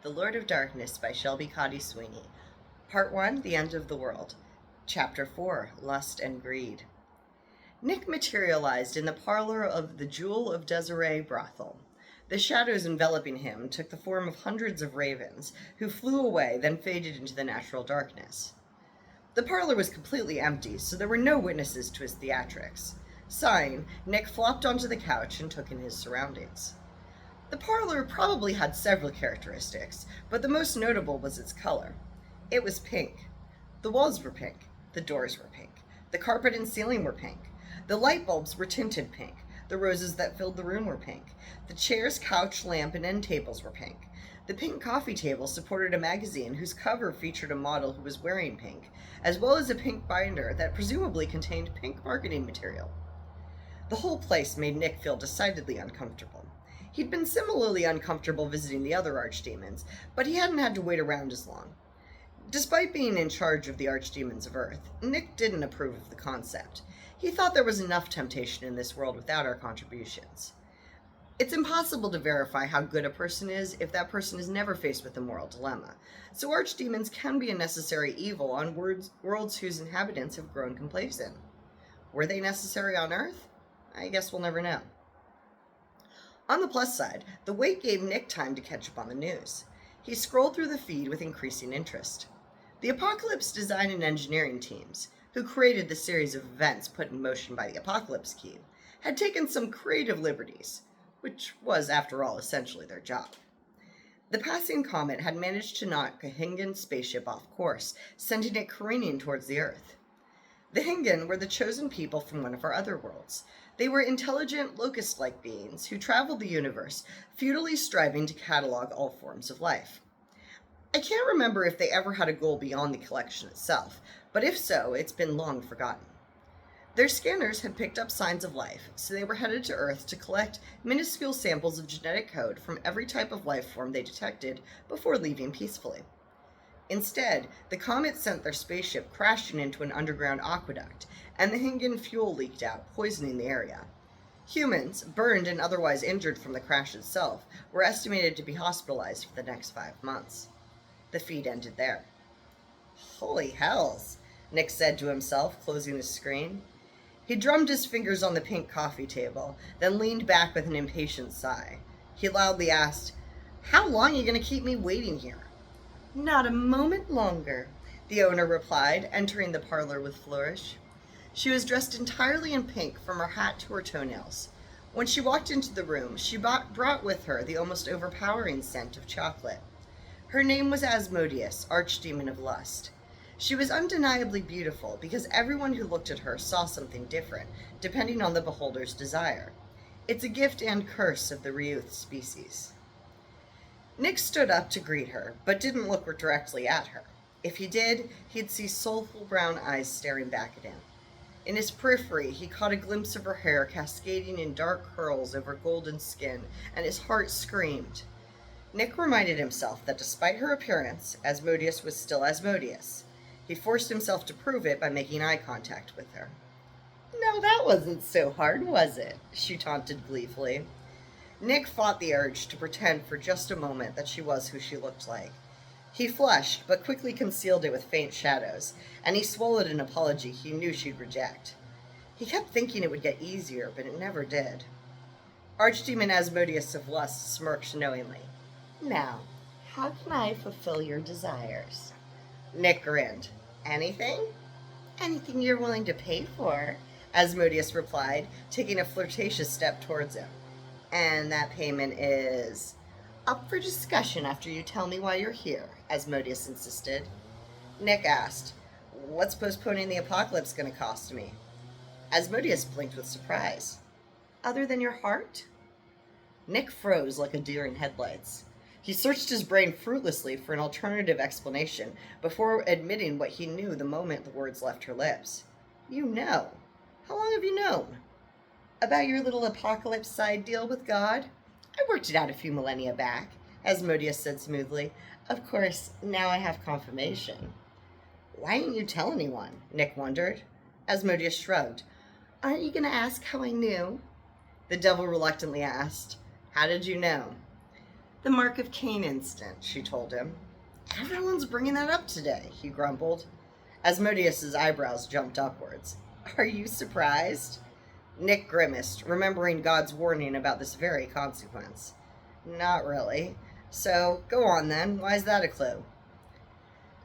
The Lord of Darkness by Shelby Cody Sweeney. Part 1, The End of the World. Chapter 4, Lust and Greed. Nick materialized in the parlor of the Jewel of Desiree brothel. The shadows enveloping him took the form of hundreds of ravens, who flew away, then faded into the natural darkness. The parlor was completely empty, so there were no witnesses to his theatrics. Sighing, Nick flopped onto the couch and took in his surroundings. The parlor probably had several characteristics, but the most notable was its color. It was pink. The walls were pink. The doors were pink. The carpet and ceiling were pink. The light bulbs were tinted pink. The roses that filled the room were pink. The chairs, couch, lamp, and end tables were pink. The pink coffee table supported a magazine whose cover featured a model who was wearing pink, as well as a pink binder that presumably contained pink marketing material. The whole place made Nick feel decidedly uncomfortable. He'd been similarly uncomfortable visiting the other archdemons, but he hadn't had to wait around as long. Despite being in charge of the archdemons of Earth, Nick didn't approve of the concept. He thought there was enough temptation in this world without our contributions. It's impossible to verify how good a person is if that person is never faced with a moral dilemma, so archdemons can be a necessary evil on worlds whose inhabitants have grown complacent. Were they necessary on Earth? I guess we'll never know. On the plus side, the wait gave Nick time to catch up on the news. He scrolled through the feed with increasing interest. The Apocalypse design and engineering teams, who created the series of events put in motion by the Apocalypse Key, had taken some creative liberties, which was, after all, essentially their job. The passing comet had managed to knock a Hingan spaceship off course, sending it careening towards the Earth. The Hingan were the chosen people from one of our other worlds. They were intelligent, locust-like beings who traveled the universe, futilely striving to catalog all forms of life. I can't remember if they ever had a goal beyond the collection itself, but if so, it's been long forgotten. Their scanners had picked up signs of life, so they were headed to Earth to collect minuscule samples of genetic code from every type of life form they detected before leaving peacefully. Instead, the comet sent their spaceship crashing into an underground aqueduct, and the Hingan fuel leaked out, poisoning the area. Humans, burned and otherwise injured from the crash itself, were estimated to be hospitalized for the next 5 months. The feed ended there. Holy hells, Nick said to himself, closing his screen. He drummed his fingers on the pink coffee table, then leaned back with an impatient sigh. He loudly asked, "How long are you going to keep me waiting here?" "Not a moment longer," the owner replied, entering the parlor with flourish. She was dressed entirely in pink from her hat to her toenails. When she walked into the room, she brought with her the almost overpowering scent of chocolate. Her name was Asmodeus, Archdemon of Lust. She was undeniably beautiful because everyone who looked at her saw something different, depending on the beholder's desire. It's a gift and curse of the Ryuth species. Nick stood up to greet her, but didn't look directly at her. If he did, he'd see soulful brown eyes staring back at him. In his periphery, he caught a glimpse of her hair cascading in dark curls over golden skin, and his heart screamed. Nick reminded himself that despite her appearance, Asmodeus was still Asmodeus. He forced himself to prove it by making eye contact with her. "No, that wasn't so hard, was it?" she taunted gleefully. Nick fought the urge to pretend for just a moment that she was who she looked like. He flushed, but quickly concealed it with faint shadows, and he swallowed an apology he knew she'd reject. He kept thinking it would get easier, but it never did. Archdemon Asmodeus of Lust smirked knowingly. "Now, how can I fulfill your desires?" Nick grinned. "Anything?" "Anything you're willing to pay for," Asmodeus replied, taking a flirtatious step towards him. "And that payment is?" "Up for discussion after you tell me why you're here," Asmodeus insisted. Nick asked, "What's postponing the apocalypse going to cost me?" Asmodeus blinked with surprise. "Other than your heart?" Nick froze like a deer in headlights. He searched his brain fruitlessly for an alternative explanation before admitting what he knew the moment the words left her lips. "You know? How long have you known?" "About your little apocalypse side deal with God? I worked it out a few millennia back," Asmodeus said smoothly. "Of course, now I have confirmation." "Why didn't you tell anyone?" Nick wondered. Asmodeus shrugged. "Aren't you going to ask how I knew?" The devil reluctantly asked, "How did you know?" The Mark of Cain instant, she told him. Everyone's bringing that up today, he grumbled. Asmodeus's eyebrows jumped upwards. Are you surprised? Nick grimaced, remembering God's warning about this very consequence. Not really. So, go on then. Why is that a clue?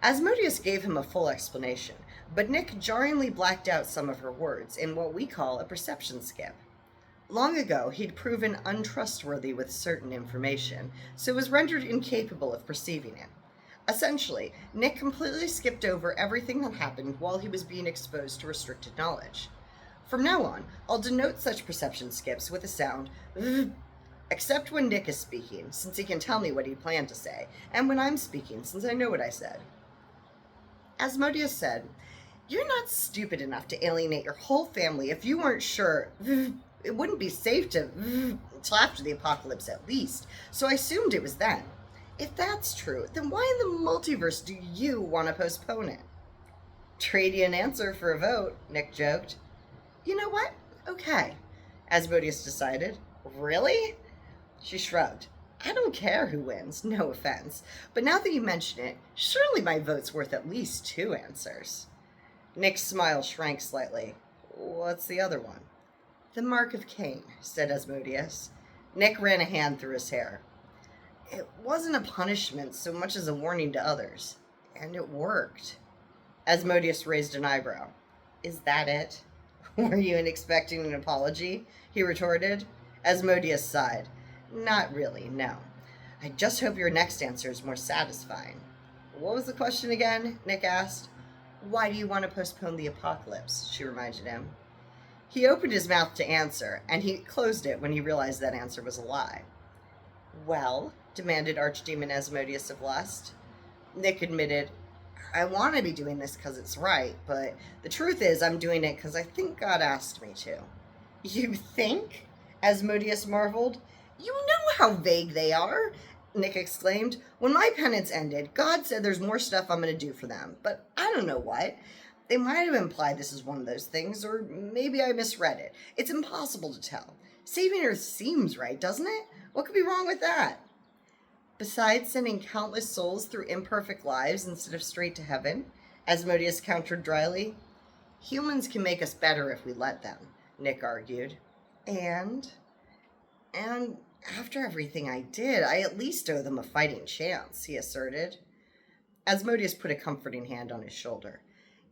Asmodeus gave him a full explanation, but Nick jarringly blacked out some of her words in what we call a perception skip. Long ago, he'd proven untrustworthy with certain information, so was rendered incapable of perceiving it. Essentially, Nick completely skipped over everything that happened while he was being exposed to restricted knowledge. From now on, I'll denote such perception skips with a sound except when Nick is speaking, since he can tell me what he planned to say, and when I'm speaking, since I know what I said. Asmodeus said, You're not stupid enough to alienate your whole family if you weren't sure it wouldn't be safe to until after the apocalypse at least, so I assumed it was then. If that's true, then why in the multiverse do you want to postpone it? Trade you an answer for a vote, Nick joked. You know what? Okay, Asmodeus decided. Really? She shrugged. I don't care who wins, no offense, but now that you mention it, surely my vote's worth at least 2 answers. Nick's smile shrank slightly. What's the other one? The Mark of Cain, said Asmodeus. Nick ran a hand through his hair. It wasn't a punishment so much as a warning to others, and it worked. Asmodeus raised an eyebrow. Is that it? Were you expecting an apology? He retorted. Asmodeus sighed. Not really, no. I just hope your next answer is more satisfying. What was the question again? Nick asked. Why do you want to postpone the apocalypse? She reminded him. He opened his mouth to answer, and he closed it when he realized that answer was a lie. Well, demanded Archdemon Asmodeus of Lust. Nick admitted, I want to be doing this because it's right, but the truth is I'm doing it because I think God asked me to. You think? Asmodeus marveled. You know how vague they are, Nick exclaimed. When my penance ended, God said there's more stuff I'm going to do for them, but I don't know what. They might have implied this is one of those things, or maybe I misread it. It's impossible to tell. Saving Earth seems right, doesn't it? What could be wrong with that? Besides sending countless souls through imperfect lives instead of straight to heaven, Asmodeus countered dryly. Humans can make us better if we let them, Nick argued. And after everything I did, I at least owe them a fighting chance, he asserted. Asmodeus put a comforting hand on his shoulder.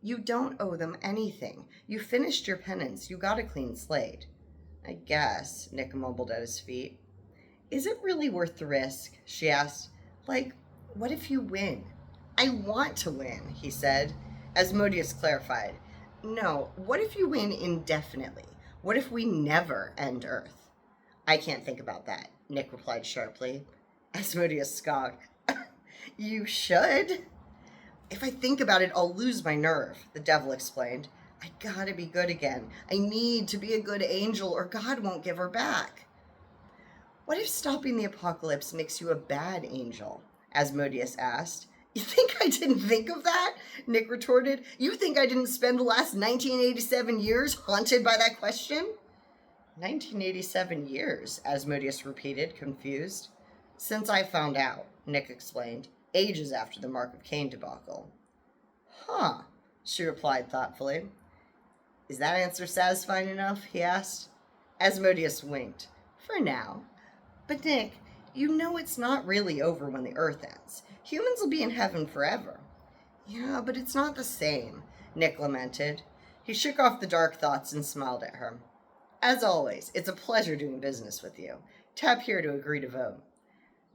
You don't owe them anything. You finished your penance. You got a clean slate. I guess, Nick mumbled at his feet. Is it really worth the risk? She asked. Like, what if you win? I want to win, he said. Asmodeus clarified. No, what if you win indefinitely? What if we never end Earth? I can't think about that, Nick replied sharply. Asmodeus scoffed. You should. If I think about it, I'll lose my nerve, the devil explained. I gotta be good again. I need to be a good angel or God won't give her back. What if stopping the apocalypse makes you a bad angel? Asmodeus asked. You think I didn't think of that? Nick retorted. You think I didn't spend the last 1987 years haunted by that question? 1987 years, Asmodeus repeated, confused. Since I found out, Nick explained, ages after the Mark of Cain debacle. Huh, she replied thoughtfully. Is that answer satisfying enough? He asked. Asmodeus winked. For now. But Nick, you know it's not really over when the Earth ends. Humans will be in heaven forever. Yeah, but it's not the same, Nick lamented. He shook off the dark thoughts and smiled at her. As always, it's a pleasure doing business with you. Tap here to agree to vote.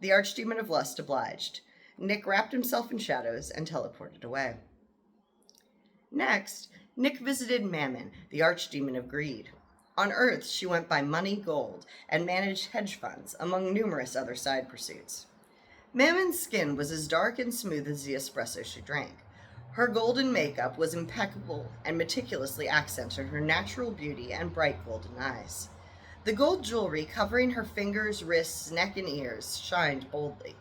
The Archdemon of Lust obliged. Nick wrapped himself in shadows and teleported away. Next, Nick visited Mammon, the Archdemon of Greed. On Earth, she went by Money Gold and managed hedge funds, among numerous other side pursuits. Mammon's skin was as dark and smooth as the espresso she drank. Her golden makeup was impeccable and meticulously accented her natural beauty and bright golden eyes. The gold jewelry covering her fingers, wrists, neck, and ears shined boldly.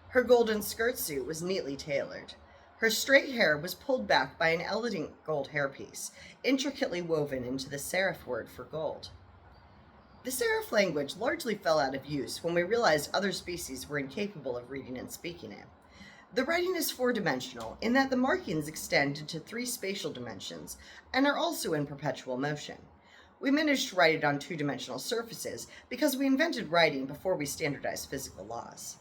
Her golden skirt suit was neatly tailored. Her straight hair was pulled back by an elegant gold hairpiece, intricately woven into the serif word for gold. The serif language largely fell out of use when we realized other species were incapable of reading and speaking it. The writing is four-dimensional in that the markings extend into three spatial dimensions and are also in perpetual motion. We managed to write it on two-dimensional surfaces because we invented writing before we standardized physical laws.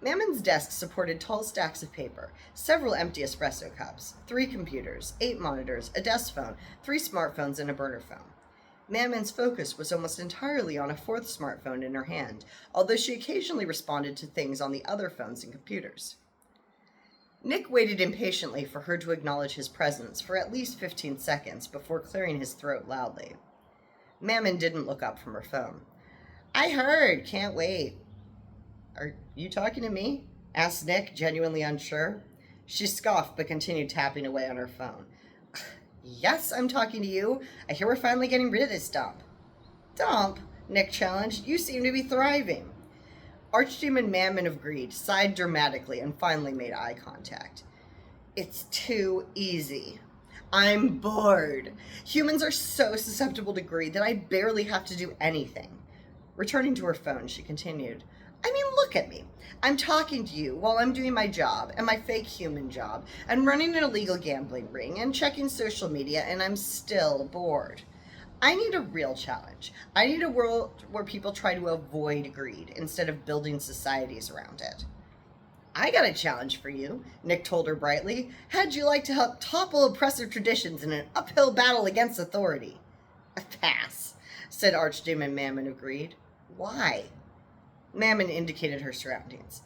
Mammon's desk supported tall stacks of paper, several empty espresso cups, 3 computers, 8 monitors, a desk phone, 3 smartphones, and a burner phone. Mammon's focus was almost entirely on a 4th smartphone in her hand, although she occasionally responded to things on the other phones and computers. Nick waited impatiently for her to acknowledge his presence for at least 15 seconds before clearing his throat loudly. Mammon didn't look up from her phone. "I heard, can't wait." "Are you talking to me?" asked Nick, genuinely unsure. She scoffed but continued tapping away on her phone. "Yes, I'm talking to you. I hear we're finally getting rid of this dump." "Dump?" Nick challenged. "You seem to be thriving." Archdemon Mammon of Greed sighed dramatically and finally made eye contact. "It's too easy. I'm bored. Humans are so susceptible to greed that I barely have to do anything." Returning to her phone, she continued, "I mean, look at me. I'm talking to you while I'm doing my job and my fake human job and running an illegal gambling ring and checking social media, and I'm still bored. I need a real challenge. I need a world where people try to avoid greed instead of building societies around it." "I got a challenge for you," Nick told her brightly. "How'd you like to help topple oppressive traditions in an uphill battle against authority?" "A pass," said Archdemon Mammon of Greed. "Why?" Mammon indicated her surroundings.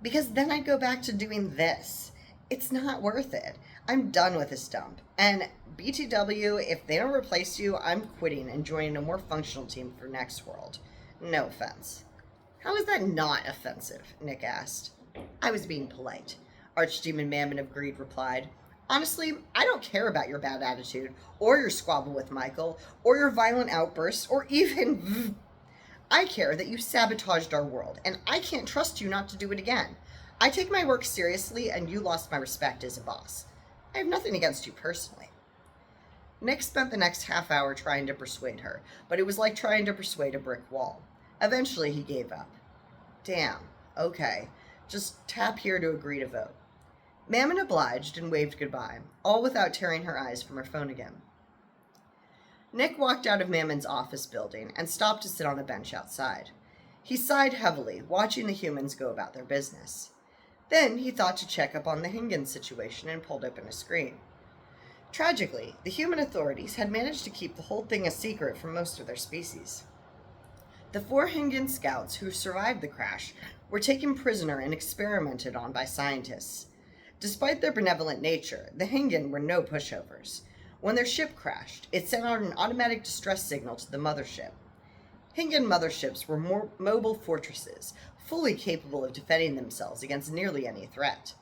"Because then I'd go back to doing this. It's not worth it. I'm done with this dump. And BTW, if they don't replace you, I'm quitting and joining a more functional team for Next World. No offense." "How is that not offensive?" Nick asked. "I was being polite," Archdemon Mammon of Greed replied. "Honestly, I don't care about your bad attitude, or your squabble with Michael, or your violent outbursts, or even... I care that you sabotaged our world, and I can't trust you not to do it again. I take my work seriously, and you lost my respect as a boss. I have nothing against you personally." Nick spent the next half hour trying to persuade her, but it was like trying to persuade a brick wall. Eventually, he gave up. "Damn, okay. Just tap here to agree to vote." Mammon obliged and waved goodbye, all without tearing her eyes from her phone again. Nick walked out of Mammon's office building and stopped to sit on a bench outside. He sighed heavily, watching the humans go about their business. Then he thought to check up on the Higgins situation and pulled open a screen. Tragically, the human authorities had managed to keep the whole thing a secret from most of their species. The 4 Higgins scouts who survived the crash were taken prisoner and experimented on by scientists. Despite their benevolent nature, the Higgins were no pushovers. When their ship crashed, it sent out an automatic distress signal to the mothership. Higgins motherships were more mobile fortresses, fully capable of defending themselves against nearly any threat.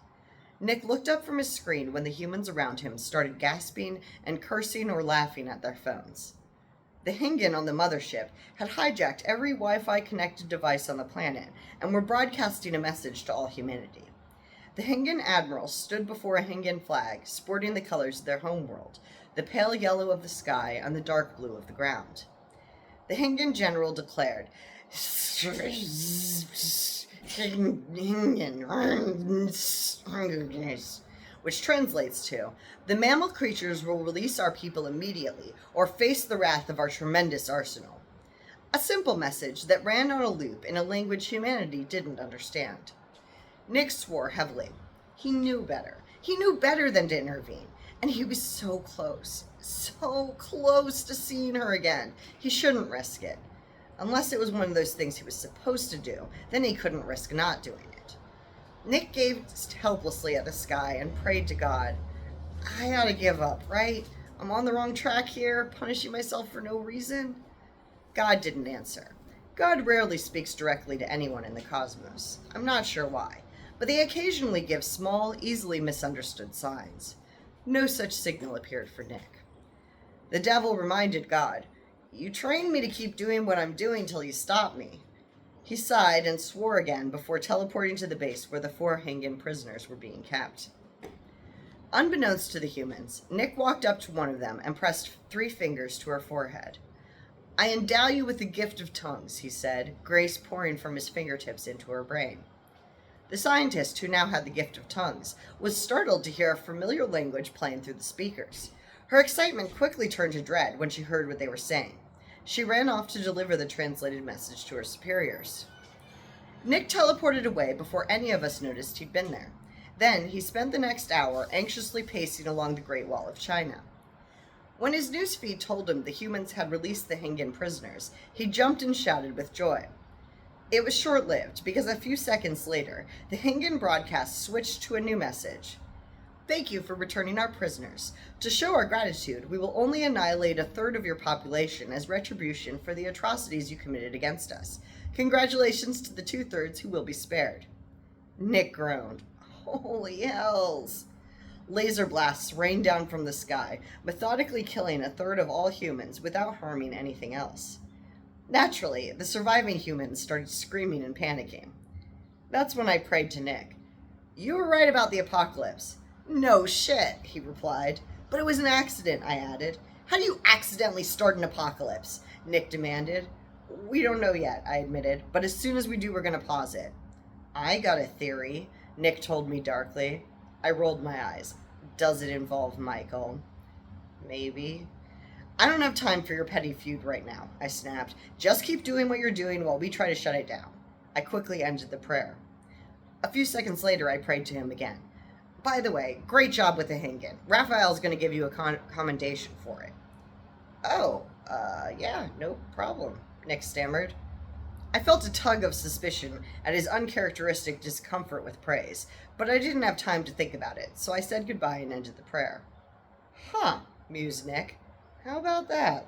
Nick looked up from his screen when the humans around him started gasping and cursing or laughing at their phones. The Higgins on the mothership had hijacked every Wi-Fi connected device on the planet and were broadcasting a message to all humanity. The Higgins admiral stood before a Higgins flag, sporting the colors of their homeworld, the pale yellow of the sky and the dark blue of the ground. The Higgins general declared, which translates to, "The mammal creatures will release our people immediately, or face the wrath of our tremendous arsenal." A simple message that ran on a loop in a language humanity didn't understand. Nick swore heavily. He knew better. He knew better than to intervene. And he was so close to seeing her again. He shouldn't risk it. Unless it was one of those things he was supposed to do, then he couldn't risk not doing it. Nick gazed helplessly at the sky and prayed to God. I ought to give up, right? I'm on the wrong track here, punishing myself for no reason. God didn't answer. God rarely speaks directly to anyone in the cosmos. I'm not sure why, but they occasionally give small, easily misunderstood signs. No such signal appeared for Nick. The devil reminded God, "You trained me to keep doing what I'm doing till you stop me." He sighed and swore again before teleporting to the base where the 4 Higgins prisoners were being kept. Unbeknownst to the humans, Nick walked up to one of them and pressed 3 fingers to her forehead. I endow you with the gift of tongues, he said, grace pouring from his fingertips into her brain. The scientist, who now had the gift of tongues, was startled to hear a familiar language playing through the speakers. Her excitement quickly turned to dread when she heard what they were saying. She ran off to deliver the translated message to her superiors. Nick teleported away before any of us noticed he'd been there. Then he spent the next hour anxiously pacing along the Great Wall of China. When his newsfeed told him the humans had released the Hingan prisoners, he jumped and shouted with joy. It was short-lived, because a few seconds later, the Hingan broadcast switched to a new message. Thank you for returning our prisoners. To show our gratitude, we will only annihilate a third of your population as retribution for the atrocities you committed against us. Congratulations to the two-thirds who will be spared. Nick groaned. Holy hells! Laser blasts rained down from the sky, methodically killing a third of all humans without harming anything else. Naturally, the surviving humans started screaming and panicking. That's when I prayed to Nick. You were right about the apocalypse. No shit, he replied. But it was an accident, I added. How do you accidentally start an apocalypse? Nick demanded. We don't know yet, I admitted, but as soon as we do, we're going to pause it. I got a theory, Nick told me darkly. I rolled my eyes. Does it involve Michael? Maybe. I don't have time for your petty feud right now, I snapped. Just keep doing what you're doing while we try to shut it down. I quickly ended the prayer. A few seconds later, I prayed to him again. By the way, great job with the Hingan. Raphael's going to give you a commendation for it. Oh, yeah, no problem, Nick stammered. I felt a tug of suspicion at his uncharacteristic discomfort with praise, but I didn't have time to think about it, so I said goodbye and ended the prayer. Huh, mused Nick. How about that?